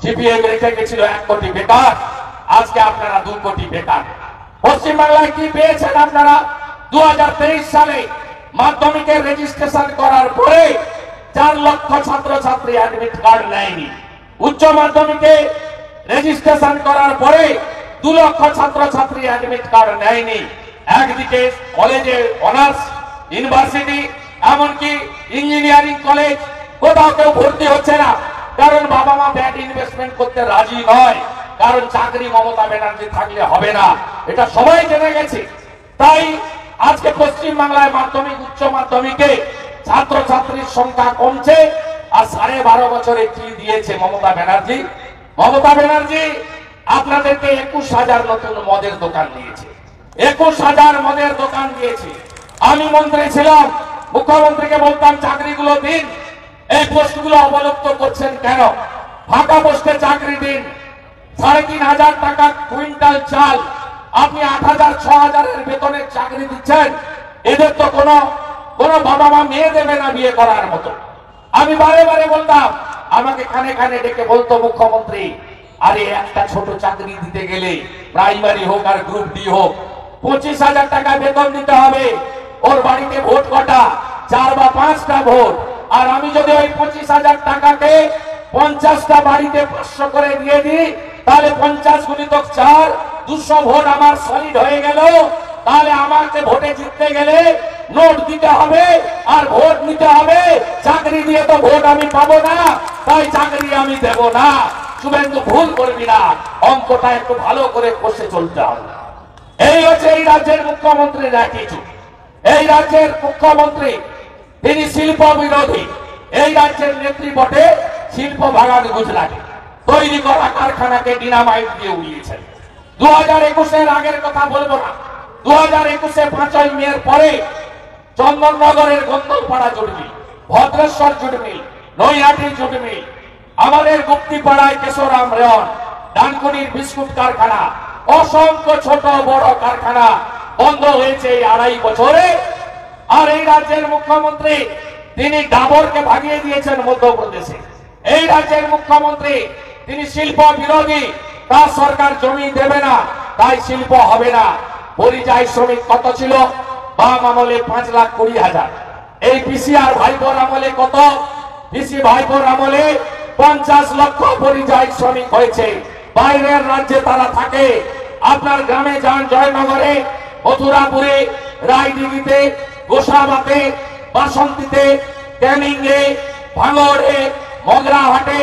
CPM রেখে গেছিল 1 কোটি বেকার, আজকে আপনারা 2 কোটি বেকার। পশ্চিমবাংলায় কি পেয়েছেন আপনারা? 2023 সালে মাধ্যমিকের রেজিস্ট্রেশন করার পরে 4 লক্ষ ছাত্রছাত্রী অ্যাডমিট কার্ড নেয়নি। উচ্চ মাধ্যমিকে রেজিস্ট্রেশন করার পরে 2 লক্ষ ছাত্রছাত্রী অ্যাডমিট কার্ড নেয়নি। একদিকে কলেজে অনার্স, ইউনিভার্সিটি, এমনকি ইঞ্জিনিয়ারিং কলেজ কোথাও কেউ ভর্তি হচ্ছে না, কারণ বাবা মা ব্যাড ইনভেস্টমেন্ট করতে রাজি নয়, কারণ চাকরি মমতা ব্যানার্জি থাকলে হবে না, এটা সবাই জেনে গেছে। তাই আজকে পশ্চিম বাংলায় মাধ্যমিক, উচ্চ মাধ্যমিকে ছাত্রছাত্রীর সংখ্যা কমছে। আর 12.5 বছরে কি দিয়েছে মমতা ব্যানার্জি? মমতা ব্যানার্জি আপনাদেরকে 21,000 নতুন মদের দোকান দিয়েছে, 21,000 মদের দোকান দিয়েছে। আমি মন্ত্রী ছিলাম, মুখ্যমন্ত্রীকে বলতাম চাকরিগুলো দিন, এই পোস্টগুলো অবলুপ্ত করছেন কেন? ফাঁকা পোস্টে চাকরি দিন। 3,500 টাকা কুইন্টাল চাল আপনি 8,000 6,000 এর বেতনের চাকরি দিচ্ছেন। এদের তো কোনো বাবা মা মেয়ে দেবে না বিয়ে করার মতো। আমি বারে বারে বলতাম, আমাকে কানে কানে ডেকে বলতো মুখ্যমন্ত্রী, আরে একটা ছোট চাকরি দিতে গেলে প্রাইমারি হোক আর গ্রুপ ডি হোক 25,000 টাকা বেতন দিতে হবে। ওর বাড়িতে ভোট কটা? 4 বা 5টা ভোট। আর আমি যদি ওই 25,000 টাকাকে 50টা বাড়িতে 500 করে দিয়ে দিই, তাহলে 50 গুণিতক 4, 200 ভোট আমার সলিড হয়ে গেল। তাহলে আমাকে ভোটে জিততে গেলে নোট দিতে হবে আর ভোট নিতে হবে। চাকরি দিয়ে তো ভোট আমি পাবো না, তাই চাকরি আমি দেব না। শুভেন্দু ভুল করবি না, অঙ্কটা একটু ভালো করে কষে চলতে হবে। এই হচ্ছে এই রাজ্যের মুখ্যমন্ত্রীর অ্যাটিটিউড। এই রাজ্যের মুখ্যমন্ত্রী তিনি শিল্প বিরোধী। এই রাজ্যের নেত্রী বটে, শিল্প ভাগান গুজরাটে তৈরি করা কারখানাকে ডিনামাইট দিয়ে উড়িয়েছেন। 2021-এর আগের কথা বলবো না, 2021-এ 5ই মের পরে চন্দননগরের Gondalpara jute mill, Bhadreswar jute mill, Naihati jute mill, আমাদের গুপ্তিপাড়ায় কেশরাম রেওয়ান, ডানকুনির বিস্কুট কারখানা, অসংখ্য ছোট বড় কারখানা বন্ধ হয়েছে এই 2.5 বছরে। আর এই রাজ্যের মুখ্যমন্ত্রী তিনি ডাবরকে ভাগিয়ে দিয়েছেন মধ্যপ্রদেশে। এই রাজ্যের মুখ্যমন্ত্রী তিনি শিল্প বিরোধী, তার সরকার জমি দেবে না, তাই শিল্প হবে না। পরিযায়ী শ্রমিক কত ছিল? বাম আমলে 5,20,000। এই পিসিআর ভাইপোর আমলে কত? পিসি ভাইপোর আমলে 50 লক্ষ পরিযায়ী শ্রমিক হয়েছে। বাইরের রাজ্যে তারা থাকে। আপনার গ্রামে যান, জয়নগরে, মথুরাপুরে, রায়দিঘিতে, গোসাবাতে, বাসন্তীতে, ক্যানিংয়ে, ভাঙড়ে, মগরাহাটে,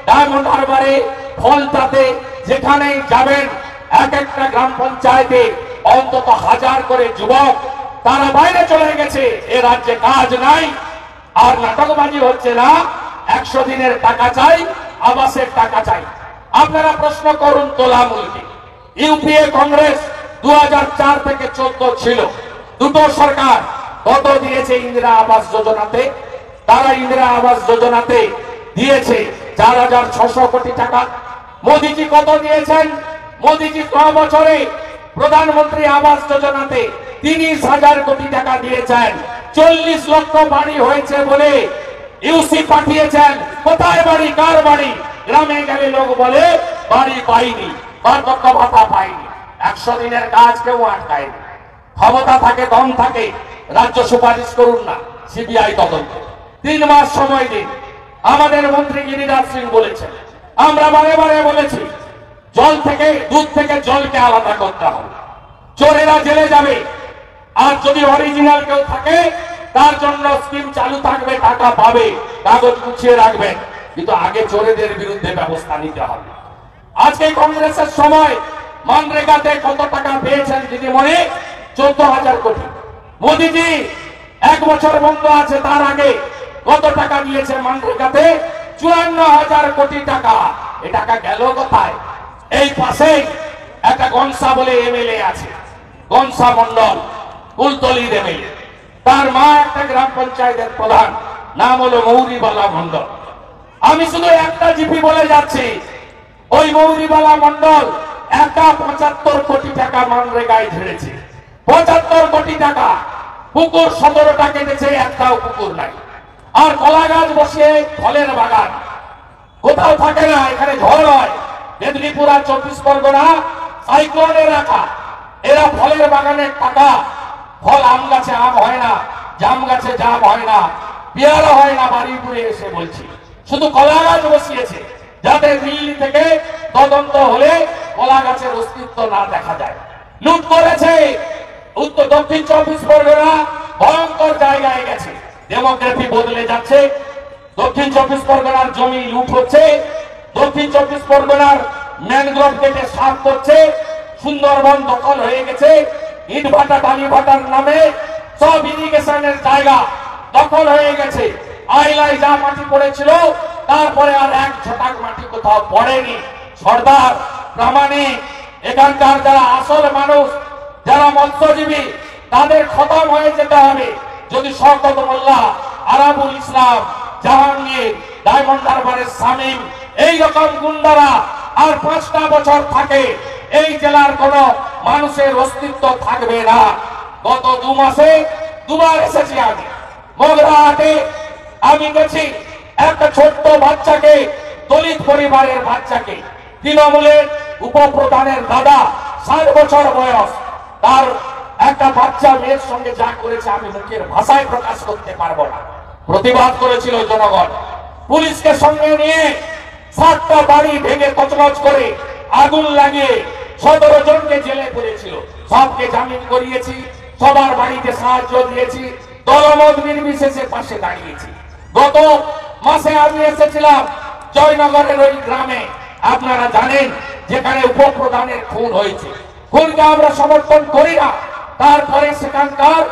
ডায়মন্ড হারবারে, ফলতাতে, যেখানেই যাবেন এক একটা গ্রাম পঞ্চায়েতে অন্তত 1000 করে যুবক তারা বাইরে চলে গেছে। এ রাজ্যে কাজ নাই। আর নাটকবাজি হচ্ছে না, 100 দিনের টাকা চাই, আবাসের টাকা চাই। আপনারা প্রশ্ন করুন তোলামূলকে। ইউপিএ কংগ্রেস 2004 থেকে 14 ছিল, দুটো সরকার কত দিয়েছে ইন্দিরা আবাস যোজনাতে? তারা ইন্দিরা আবাস যোজনাতে দিয়েছে 4,600 কোটি টাকা। মোদীজি কত দিয়েছেন? মোদীজি 6 বছরে প্রধানমন্ত্রী আবাস যোজনাতে 30,000 কোটি টাকা দিয়েছেন। 40 লক্ষ বাড়ি হয়েছে বলে ইউসি পাঠিয়েছেন। কোথায় বাড়ি? কার বাড়ি? গ্রামে গেলে লোক বলে বাড়ি পাইনি, বার্ধক্য ভাতা পাইনি। 100 দিনের কাজ কেউ আটকায়নি। ক্ষমতা থাকে, দম থাকে, রাজ্য সুপারিশ করুন না, সিবিআই তদন্ত। 3 মাস সময় দিন। আমাদের মন্ত্রী গিরিরাজ সিং বলেছেন, আমরা বারে বারে বলেছি, জল থেকে, দুধ থেকে জলকে আলাদা করতে হবে। চোরেরা জেলে যাবে, আর যদি অরিজিনাল কেউ থাকে তার জন্য স্কিম চালু থাকবে, টাকা পাবে, কাগজ গুছিয়ে রাখবেন, কিন্তু আগে চোরেদের বিরুদ্ধে ব্যবস্থা নিতে হবে। আজকে কংগ্রেসের সময় মানরেগাতে কত টাকা পেয়েছেন দিদিমণি? 14,000 কোটি। মোদীজি 1 বছর বন্ধ আছে, তার আগে কত টাকা দিয়েছে মানরেগাতে? 54,000 কোটি টাকা। এ টাকা গেল কোথায়? এই পাশে একটা গনসা বলে এমএলএ আছে, গনসা মন্ডল, কুলতলির এমএলএ। তার মা একটা গ্রাম পঞ্চায়েতের প্রধান, নাম হলো মৌরিবালা মন্ডল। আমি শুধু একটা জিপি বলে যাচ্ছি, ওই মৌরিবালা মন্ডল একা 75 কোটি টাকা মানরেগায় ঝেড়েছে। 75 কোটি টাকা। পুকুর 17টা কেটেছে, একটাও পুকুর নাই। আর কলা গাছ বসিয়ে ফলের বাগান। কোথাও থাকে না, এখানে ঝড় হয়। মেদিনীপুর আর 24 পরগনা সাইক্লোনের রাখা। এরা ফলের বাগানের টাকা, ফল আম গাছে আম হয় না, জাম গাছে জাম হয় না, পেয়ারা হয় না, বাড়িপুরে এসে বলছি শুধু কলা গাছ বসিয়েছে, যাতে দিল্লি থেকে তদন্ত হলে কলা গাছের অস্তিত্ব না দেখা যায়। লুট করেছে। উত্তর দক্ষিণ 24 পরগনা ভয়ঙ্কর জায়গায় গেছে। ডেমোগ্রাফি বদলে যাচ্ছে। দক্ষিণ 24 পরগনার জমি লুট হচ্ছে। দক্ষিণ 24 পরগনার ম্যানগ্রোভ কেটে সাফ করছে। সুন্দরবন দখল হয়ে গেছে। ইট ভাটা বালি ভাটার নামে সব ইরিগেশনের জায়গা দখল হয়ে গেছে। আইলায় যা মাটি পড়েছিল তারপরে আর এক ছটাক মাটি কোথাও পড়েনি। সর্দার প্রামাণিক এখানকার যারা আসল মানুষ, যারা মৎস্যজীবী, তাদের খতম হয়ে যেতে হবে। যদি শওকত মোল্লা, আরাবুল ইসলাম, জাহাঙ্গীর, ডায়মন্ড হারবারের শামীম এইরকম গুন্ডারা আর 5টা বছর থাকে, এই জেলার কোন মানুষের অস্তিত্ব থাকবে না। গত 2 মাসে 2 বার এসেছি আমি মগরাহাটে। আমি গেছি একটা ছোট্ট বাচ্চাকে, দলিত পরিবারের বাচ্চাকে, তৃণমূলের উপপ্রধানের দাদা, 60 বছর বয়স, তার একটা বাচ্চা মেয়ের সঙ্গে যা করেছে আমি মুখের ভাষায় প্রকাশ করতে পারবো না। প্রতিবাদ করেছিল জনগণ। পুলিশকে সঙ্গে নিয়ে 7টা বাড়ি ভেঙে তছনছ করে আগুন লাগিয়ে 17 জনকে জেলে পুরেছিল। সবকে জামিন করিয়েছি, সবার বাড়িতে সাহায্য দিয়েছি, দলমত নির্বিশেষে পাশে দাঁড়িয়েছি। গত মাসে আমি এসেছিলাম জয়নগরের ওই গ্রামে, আপনারা জানেন, যেখানে উপপ্রধানের খুন হয়েছে। খুনকে আমরা সমর্থন করি না। তারপরে সেখানকার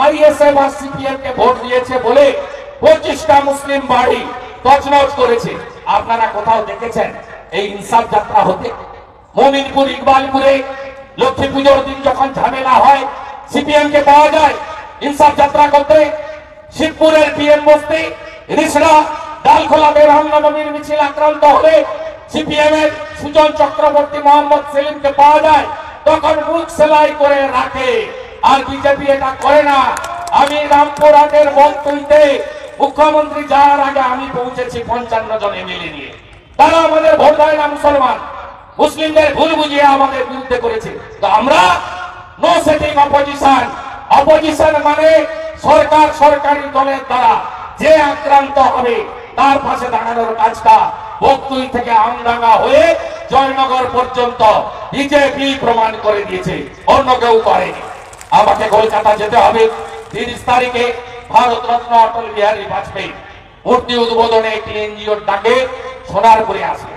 আইএসএফ আর সিপিএম কে ভোট দিয়েছে বলে 25টা মুসলিম বাড়ি তছনছ করেছে। আপনারা কোথাও দেখেছেন এই ইনসাফ যাত্রা হতে? মোমিনপুর, ইকবালপুরে লক্ষ্মী পুজোর দিন যখন ঝামেলা হয়, সিপিএম কে পাওয়া যায় ইনসাফ যাত্রা করতে। শিবপুরের পিএম বস্তি, রিসড়া, ডালখোলা রামনবমীর মিছিল আক্রান্ত হলে সিপিএম এর সুজন চক্রবর্তী, মোহাম্মদ সেলিমকে পাওয়া যায়, তখন মুখ সেলাই করে রাখে। আর বিজেপি এটা করে না। আমি রামপুরহাটের বলতুইতে মুখ্যমন্ত্রী যাওয়ার আগে আমি পৌঁছেছি 55 জন এমএলএ নিয়ে। তারা আমাদের ভোট দেয় না মুসলমান, মুসলিমদের ভুল বুঝিয়ে আমাদের বিরুদ্ধে করেছে। তো আমরা নো সেটিং অপোজিশন। অপোজিশন মানে সরকার, সরকারি দলের দ্বারা যে আক্রান্ত হবে তার পাশে দাঁড়ানোর কাজটা বকতুই থেকে আমডাঙ্গা হয়ে জয়নগর পর্যন্ত বিজেপি প্রমাণ করে দিয়েছে, অন্য কেউ করেনি। আমাকে কলকাতা যেতে হবে 30 তারিখে। ভারত রত্ন অটল বিহারী বাজপেয়ী মূর্তি উদ্বোধনে একটি এনজিওর ডাকে সোনারপুরে আসবে।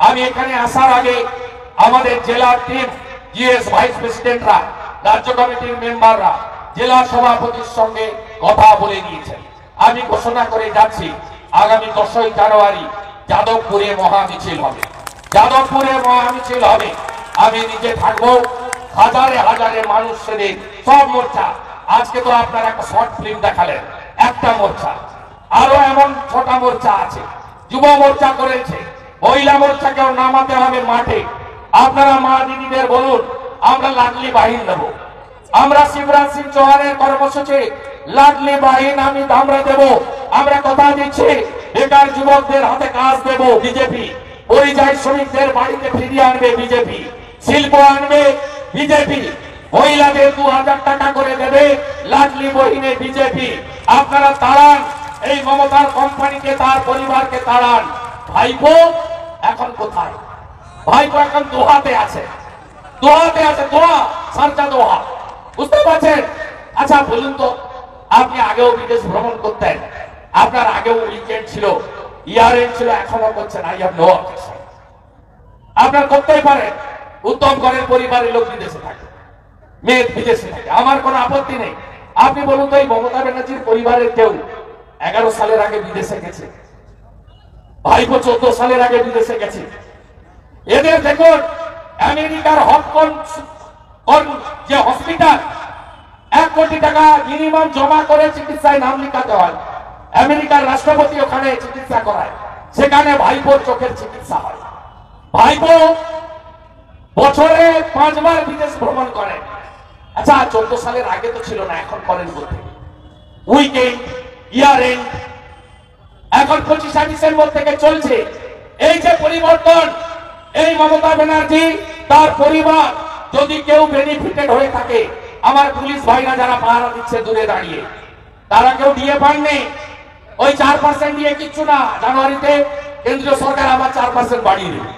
আমি এখানে আসার আগে আমাদের জেলার টিম, জিএস ভাইস প্রেসিডেন্টরা, রাজ্য কমিটির মেম্বাররা জেলা সভাপতির সঙ্গে কথা বলে নিয়েছেন। আমি ঘোষণা করে যাচ্ছি, আগামী 10ই জানুয়ারি যাদবপুরে মহামিছিল হবে। যাদবপুরে মহামিছিল হবে। আমি নিজে থাকবো, হাজারে হাজারে মানুষ সেরে সব মোর্চা। আজকে তো আপনারা একটা শর্ট ফিল্ম দেখালেন, একটা মোর্চা, আরো এমন 6টা মোর্চা আছে। যুব মোর্চা করেছে, মহিলা মোর্চাকেও নামাতে হবে মাঠে। আপনারা মা দিদিদের বলুন, আমরা লাডলি বাহিন দেব। আমরা শিবরাজ সিং চৌহানের কর্মসূচি লাডলি বাহিন আমরা দেব। আমরা কথা দিচ্ছি, বেকার যুবকদের হাতে কাজ দেব বিজেপি। পরিযায়ী শ্রমিকদের বাড়িতে ফিরিয়ে আনবে বিজেপি। শিল্প আনবে বিজেপি। মহিলাদের 2000 টাকা করে দেবে লাডলি বহিনে বিজেপি। আপনারা তাড়ান এই মমতার কোম্পানিকে, তার পরিবারকে তাড়ান। ভাইপো এখন কোথায়? ভাইপো এখন দোহাতে আছে, দোহাতে আছে, দোহা, সারজা দোহা, বুঝতে পারছেন? আচ্ছা বলুন তো, আপনি আগেও বিদেশ ভ্রমণ করতেন, আপনার আগেও উইকেন্ড ছিল, ইয়ার এন্ড ছিল, এখনো করছেন। I have no objection. আপনার করতেই পারেন। উত্তম করের পরিবারের লোক বিদেশে থাকে, মেয়ে বিদেশে থাকে, আমার কোনো আপত্তি নেই। আপনি বলুন তো, এই মমতা ব্যানার্জির পরিবারের কেউ 11 সালের আগে বিদেশে গেছে? ভাইপো 14 সালের আগে বিদেশে গেছে। এদের দেখুন, আমেরিকার হপকন যে হসপিটাল, 1 কোটি টাকা মিনিমাম জমা করে চিকিৎসায় নাম লিখাতে হয়। আমেরিকার রাষ্ট্রপতি ওখানে চিকিৎসা করায়, সেখানে ভাইপোর চোখের চিকিৎসা হয়। ভাইপো বছরে 5 বার বিদেশ ভ্রমণ করেন। আচ্ছা 14 সালের আগে তো ছিল না, এখন করেন বলতে? উইকেন্ড, ইয়ার এন্ড, এখন 25 ডিসেম্বর থেকে চলছে। এই যে পরিবর্তন, এই মমতা ব্যানার্জি তার পরিবার যদি কেউ বেনিফিটেড হয়ে থাকে, আমার পুলিশ ভাইরা যারা পাহারা দিচ্ছে দূরে দাঁড়িয়ে, তারা কেউ দিয়ে পাননি। ওই 4% দিয়ে কিচ্ছু না। জানুয়ারিতে কেন্দ্রীয় সরকার আবার 4% বাড়িয়ে দেবে,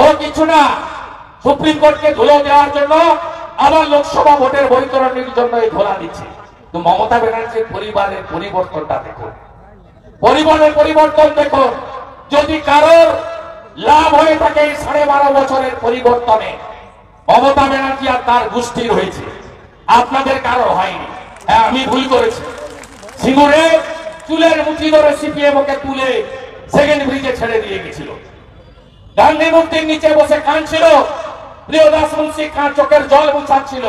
ও কিছু না। সুপ্রিম কোর্টকে ধুলো দেওয়ার জন্য আবার লোকসভা ভোটের বৈতরণের জন্য এই ধোলা দিচ্ছে। তো মমতা ব্যানার্জির পরিবারের পরিবর্তনটা দেখুন, পরিবারের পরিবর্তন দেখুন। যদি কারোর লাভ হয়ে থাকে এই 12.5 বছরের পরিবর্তনে, মমতা ব্যানার্জি আর তার গোষ্ঠীর হয়েছে, আপনাদের কারো হয়নি। হ্যাঁ, আমি ভুল করেছি। সিঙ্গুরে চুলের মুঠি ধরে সিপিএম ওকে তুলে সেকেন্ড ব্রিজে ছেড়ে দিয়ে গেছিল। গান্ধী মূর্তির নিচে বসে কাঁদছিল, প্রিয়দাস মুন্সি খাঁ চোখের জল মুছাচ্ছিল।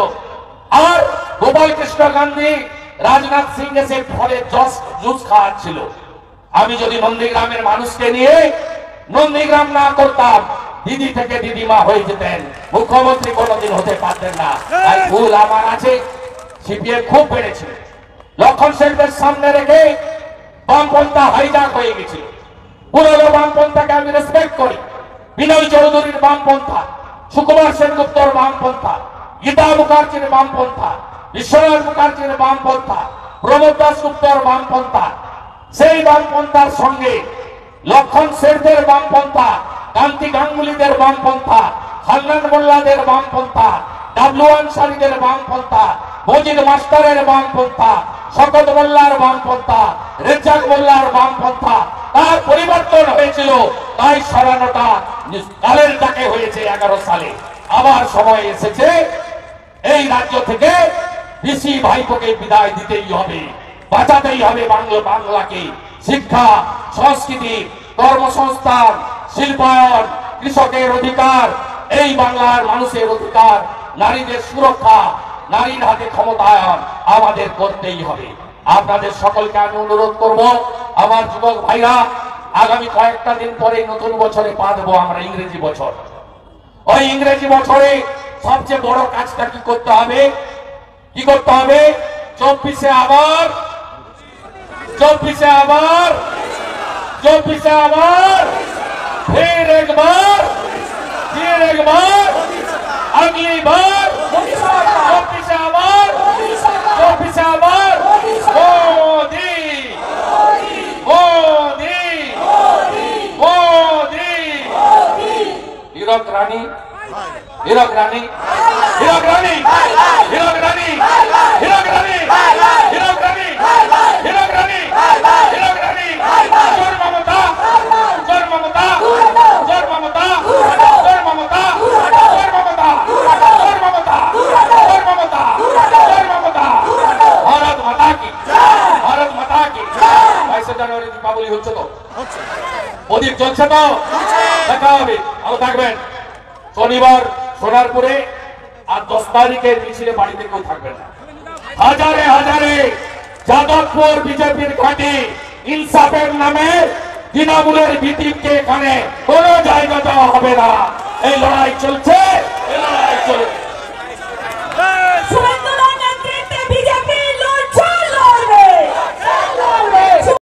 আর গোপাল কৃষ্ণ গান্ধী রাজনাথ সিং এসে ফলে জুস খাওয়াচ্ছিল। আমি যদি নন্দীগ্রামের মানুষকে নিয়ে নন্দীগ্রাম না করতাম, দিদি থেকে দিদিমা হয়ে যেতেন, মুখ্যমন্ত্রী কোনোদিন হতে পারতেন না। তাই ভুল আমার আছে। সিপিএম খুব বেড়েছিল, লক্ষণ সেনকে সামনে রেখে বামপন্থা হাইজাক হয়ে গেছিল। পুরনো বামপন্থাকে আমি রেসপেক্ট করি। বিনয় চৌধুরীর বামপন্থা, সুকুমার সেনগুপ্তর বামপন্থা, গীতা মুখার্জির বামপন্থা, বিশ্বনাথ মুখার্জির বামপন্থা, প্রমোদ দাসগুপ্তর বামপন্থা, সেই বামপন্থার সঙ্গে লক্ষণ সেনদের বামপন্থা, কান্তি গাঙ্গুলিদের বামপন্থা, হান্নান মোল্লাদের বামপন্থা, ডাবলু আনসারীদের বামপন্থা, মজিদ মাস্টারের বামপন্থা, শকত মোল্লার বামপন্থা, রেজাক মোল্লার বামপন্থা, তার পরিবর্তন হয়েছিল। তাই সরানোটা কালের ডাকে হয়েছে 11 সালে। আবার সময় এসেছে এই রাজ্য থেকে পিসি ভাইপোকে বিদায় দিতেই হবে, বাঁচাতেই হবে বাংলাকে। শিক্ষা, সংস্কৃতি, কর্মসংস্থান, শিল্পায়ন, কৃষকের অধিকার, এই বাংলার মানুষের অধিকার, নারীদের সুরক্ষা, নারীর হাতে ক্ষমতায়ন আমাদের করতেই হবে। আপনাদের সকলকে আমি অনুরোধ করব, আমার যুবক ভাইরা, আগামী কয়েকটা দিন পরে নতুন বছরে পা দেবো আমরা, ইংরেজি বছর। ওই ইংরেজি বছরে সবচেয়ে বড় কাজটা কি করতে হবে? কি করতে হবে? 24-এ আবার 24-এ আবার फिर एक बार अगली बार 24-এ আবার मोदी मोदी मोदी। हीरक रानी हीरक रानी हीरक रानी हीरक रानी हीरक रानी हीरक रानी हीरक रानी हीरक रानी। जोर ममता जोर ममता जोर ममता जोर ममता जोर ममता जोर ममता जोर ममता जोर ममता। भारत माता की भारत माता की। 22 জানুয়ারি দীপাবলি হচ্ছে তো, প্রদীপ জ্বলছে তো, দেখা হবে। ভালো থাকবেন। শনিবার সোনারপুরে আর 10 তারিখের মিছিলে বাড়িতে কেউ থাকবে না। হাজারে হাজারে যাদবপুর বিজেপির ঘাঁটি, ইনসাফের নামে তৃণমূলের বিটিকে এখানে কোনো জায়গা দেওয়া হবে না। এই লড়াই চলছে।